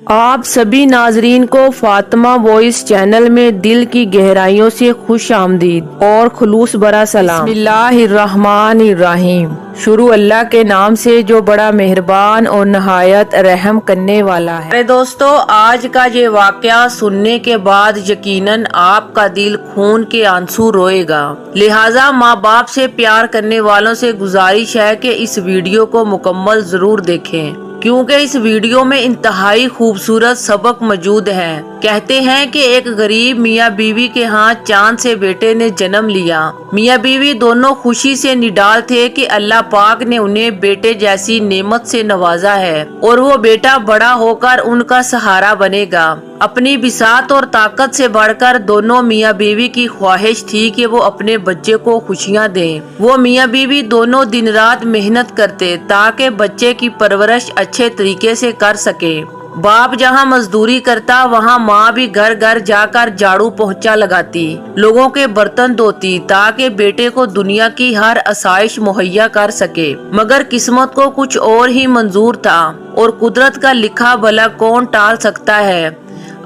آپ سبھی ناظرین کو فاطمہ وائس چینل میں دل کی گہرائیوں سے خوش آمدید اور خلوص برا سلام۔ بسم اللہ الرحمن الرحیم۔ شروع اللہ کے نام سے جو بڑا مہربان اور نہایت رحم کرنے والا ہے۔ دوستو، آج کا یہ واقعہ سننے کے بعد یقیناً آپ کا دل خون کے آنسو روئے گا، لہٰذا ماں باپ سے پیار کرنے والوں سے گزارش ہے کہ اس ویڈیو کو مکمل ضرور دیکھیں، کیونکہ اس ویڈیو میں انتہائی خوبصورت سبق موجود ہے۔ کہتے ہیں کہ ایک غریب میاں بیوی کے ہاں چاند سے بیٹے نے جنم لیا۔ میاں بیوی دونوں خوشی سے نڈال تھے کہ اللہ پاک نے انہیں بیٹے جیسی نعمت سے نوازا ہے اور وہ بیٹا بڑا ہو کر ان کا سہارا بنے گا۔ اپنی بساط اور طاقت سے بڑھ کر دونوں میاں بیوی کی خواہش تھی کہ وہ اپنے بچے کو خوشیاں دیں۔ وہ میاں بیوی دونوں دن رات محنت کرتے تاکہ بچے کی پرورش اچھے طریقے سے کر سکے۔ باپ جہاں مزدوری کرتا، وہاں ماں بھی گھر گھر جا کر جھاڑو پوچھا لگاتی، لوگوں کے برتن دھوتی تاکہ بیٹے کو دنیا کی ہر آسائش مہیا کر سکے۔ مگر قسمت کو کچھ اور ہی منظور تھا اور قدرت کا لکھا بھلا کون ٹال سکتا ہے۔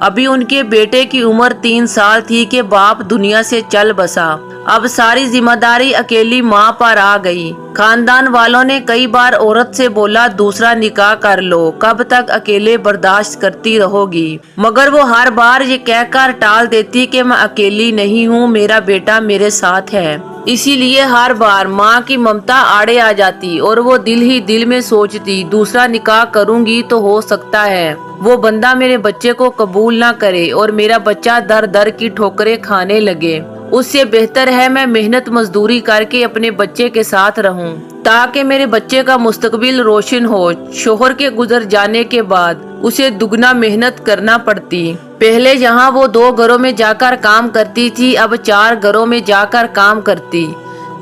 ابھی ان کے بیٹے کی عمر 3 سال تھی کہ باپ دنیا سے چل بسا۔ اب ساری ذمہ داری اکیلی ماں پر آ گئی۔ خاندان والوں نے کئی بار عورت سے بولا دوسرا نکاح کر لو، کب تک اکیلے برداشت کرتی رہو گی؟ مگر وہ ہر بار یہ کہہ کر ٹال دیتی کہ میں اکیلی نہیں ہوں، میرا بیٹا میرے ساتھ ہے۔ اسی لیے ہر بار ماں کی ممتا آڑے آ جاتی اور وہ دل ہی دل میں سوچتی دوسرا نکاح کروں گی تو ہو سکتا ہے وہ بندہ میرے بچے کو قبول نہ کرے اور میرا بچہ در در کی ٹھوکریں کھانے لگے۔ اس سے بہتر ہے میں محنت مزدوری کر کے اپنے بچے کے ساتھ رہوں تاکہ میرے بچے کا مستقبل روشن ہو۔ شوہر کے گزر جانے کے بعد اسے دگنا محنت کرنا پڑتی۔ پہلے جہاں وہ 2 گھروں میں جا کر کام کرتی تھی، اب 4 گھروں میں جا کر کام کرتی۔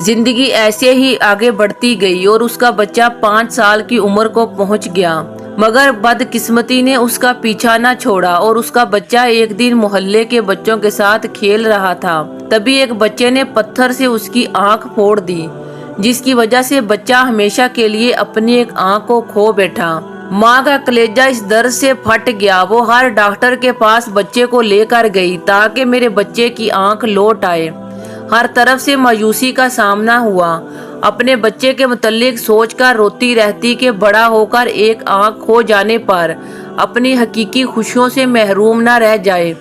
زندگی ایسے ہی آگے بڑھتی گئی اور اس کا بچہ 5 سال کی عمر کو پہنچ گیا، مگر بدقسمتی نے اس کا پیچھا نہ چھوڑا اور اس کا بچہ ایک دن محلے کے بچوں کے ساتھ کھیل رہا تھا۔ تبھی ایک بچے نے پتھر سے اس کی آنکھ پھوڑ دی، جس کی وجہ سے بچہ ہمیشہ کے لیے اپنی ایک آنکھ کو کھو بیٹھا۔ ماں کا کلیجہ اس درد سے پھٹ گیا۔ وہ ہر ڈاکٹر کے پاس بچے کو لے کر گئی تاکہ میرے بچے کی آنکھ لوٹ آئے۔ ہر طرف سے مایوسی کا سامنا ہوا۔ اپنے بچے کے متعلق سوچ کر روتی رہتی کہ بڑا ہو کر ایک آنکھ کھو جانے پر اپنی حقیقی خوشیوں سے محروم نہ رہ جائے،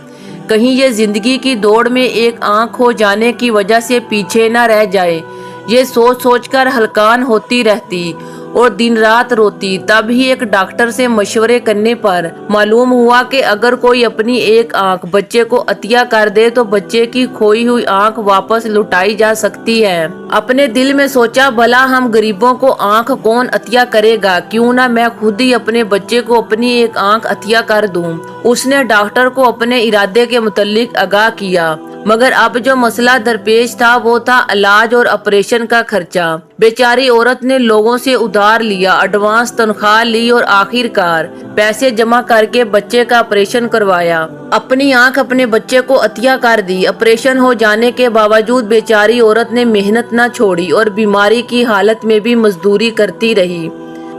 کہیں یہ زندگی کی دوڑ میں ایک آنکھ کھو جانے کی وجہ سے پیچھے نہ رہ جائے۔ یہ سوچ سوچ کر ہلکان ہوتی رہتی اور دن رات روتی۔ تب ہی ایک ڈاکٹر سے مشورے کرنے پر معلوم ہوا کہ اگر کوئی اپنی ایک آنکھ بچے کو عطیہ کر دے تو بچے کی کھوئی ہوئی آنکھ واپس لوٹائی جا سکتی ہے۔ اپنے دل میں سوچا بھلا ہم غریبوں کو آنکھ کون عطیہ کرے گا، کیوں نہ میں خود ہی اپنے بچے کو اپنی ایک آنکھ عطیہ کر دوں۔ اس نے ڈاکٹر کو اپنے ارادے کے متعلق آگاہ کیا، مگر اب جو مسئلہ درپیش تھا وہ تھا علاج اور آپریشن کا خرچہ۔ بیچاری عورت نے لوگوں سے ادھار لیا، ایڈوانس تنخواہ لی اور آخر کار پیسے جمع کر کے بچے کا آپریشن کروایا۔ اپنی آنکھ اپنے بچے کو عطیہ کر دی۔ آپریشن ہو جانے کے باوجود بیچاری عورت نے محنت نہ چھوڑی اور بیماری کی حالت میں بھی مزدوری کرتی رہی،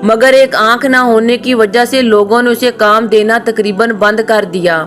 مگر ایک آنکھ نہ ہونے کی وجہ سے لوگوں نے اسے کام دینا تقریباً بند کر دیا،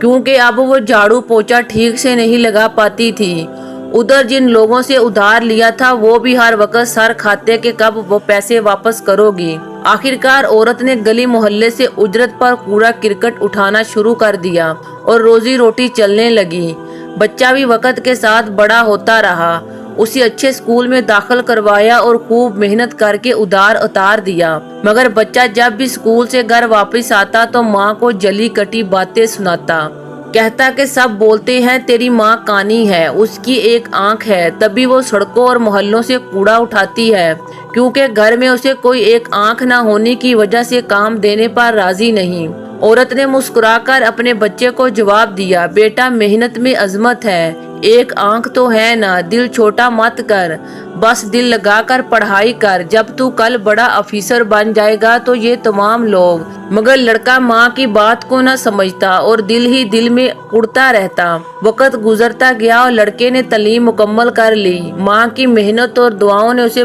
کیونکہ اب وہ جھاڑو پوچھا ٹھیک سے نہیں لگا پاتی تھی۔ ادھر جن لوگوں سے ادھار لیا تھا وہ بھی ہر وقت سر کھاتے کہ کب وہ پیسے واپس کرو گی۔ آخرکار عورت نے گلی محلے سے اجرت پر کوڑا کرکٹ اٹھانا شروع کر دیا اور روزی روٹی چلنے لگی۔ بچہ بھی وقت کے ساتھ بڑا ہوتا رہا، اسے اچھے اسکول میں داخل کروایا اور خوب محنت کر کے ادھار اتار دیا، مگر بچہ جب بھی اسکول سے گھر واپس آتا تو ماں کو جلی کٹی باتیں سناتا، کہتا کہ سب بولتے ہیں تیری ماں کانی ہے، اس کی ایک آنکھ ہے، تبھی وہ سڑکوں اور محلوں سے کوڑا اٹھاتی ہے، کیونکہ گھر میں اسے کوئی ایک آنکھ نہ ہونے کی وجہ سے کام دینے پر راضی نہیں۔ عورت نے مسکرا کر اپنے بچے کو جواب دیا، بیٹا محنت میں عظمت ہے، ایک آنکھ تو ہے نا، دل چھوٹا مت کر، بس دل لگا کر پڑھائی کر، جب تو کل بڑا افیسر بن جائے گا تو یہ تمام لوگ۔ مگر لڑکا ماں کی بات کو نہ سمجھتا اور دل ہی دل میں اڑتا رہتا۔ وقت گزرتا گیا اور لڑکے نے تعلیم مکمل کر لی۔ ماں کی محنت اور دعاؤں نے اسے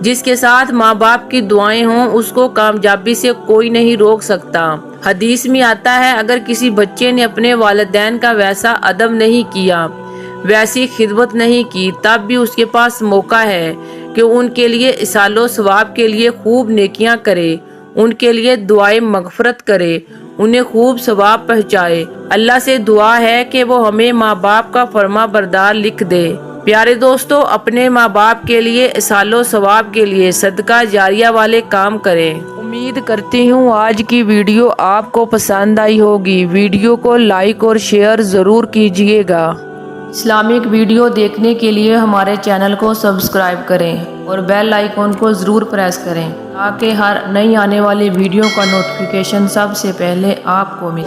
جس کے ساتھ ماں باپ کی دعائیں ہوں اس کو کامیابی سے کوئی نہیں روک سکتا۔ حدیث میں آتا ہے اگر کسی بچے نے اپنے والدین کا ویسا ادب نہیں کیا، ویسی خدمت نہیں کی، تب بھی اس کے پاس موقع ہے کہ ان کے لیے ایصال و ثواب کے لیے خوب نیکیاں کرے، ان کے لیے دعائیں مغفرت کرے، انہیں خوب ثواب پہنچائے۔ اللہ سے دعا ہے کہ وہ ہمیں ماں باپ کا فرما بردار لکھ دے۔ پیارے دوستو، اپنے ماں باپ کے لیے ایصال و ثواب کے لیے صدقہ جاریہ والے کام کریں۔ امید کرتی ہوں آج کی ویڈیو آپ کو پسند آئی ہوگی۔ ویڈیو کو لائک اور شیئر ضرور کیجیے گا۔ اسلامک ویڈیو دیکھنے کے لیے ہمارے چینل کو سبسکرائب کریں اور بیل آئیکن کو ضرور پریس کریں تاکہ ہر نئی آنے والی ویڈیو کا نوٹیفیکیشن سب سے پہلے آپ کو ملے۔